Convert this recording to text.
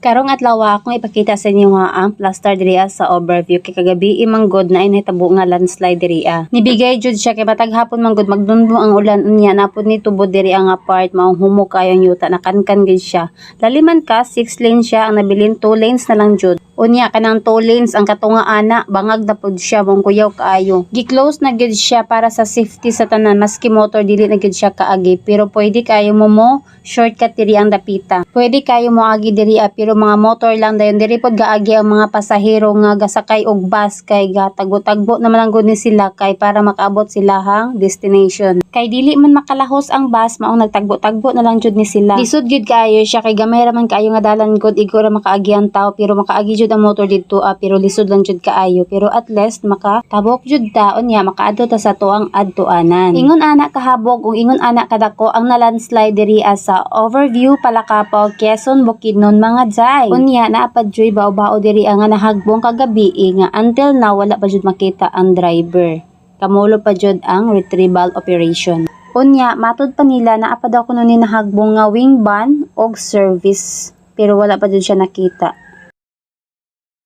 Karong adlaw akong ipakita sa inyo nga ang plaster diriya sa overview kay kagabi imang god na inahitabo nga landslide diriya. Nibigay jud siya kay batag hapon man god magdundong ang ulan unya napod ni tubod diriya nga part maong humo kayo ang yuta nakankan gid siya. Laliman ka 6 lanes siya ang nabilin 2 lanes na lang jud. Unya kanang 2 lanes ang katunga ana bangag na pod siya mong kuyaw kaayo. Gi-close na gid siya para sa safety sa tanan maski motor dili na gid siya kaagi pero pwede kayo mo shortcut diri ang dapita. Pwede kayo mo agi diri pero mga motor lang dayon diri pod gaagi ang mga pasahero nga gasakay og bus kay gatagbo-tagbo naman ang gud ni sila kay para makaabot sila hang destination. Kay dili man makalahos ang bus maong nagtagbo-tagbo na lang jud ni sila. Lisod gid kaayo siya kay gamay ra man kaayo nga dalan gud igora makaagi ang tao pero makaagi jud ang motor didto pero lisod lang jud kaayo pero at least makatabok jud ta unya makaadto ta sa tuang adtuanan. Ingon ana kahabog ug ingon ana kadako ang nalandslide diri sa overview Palakapaw, Quezon, Bukidnon mga jay. Unya naapad joy bao-bao diri nga nahagbong kagabi nga until now wala pa jud makita ang driver. Kamulo pa jud ang retrieval operation. Unya matud pa nila naapad ako nun ni nahagbong nga wing van og service pero wala pa jud siya nakita.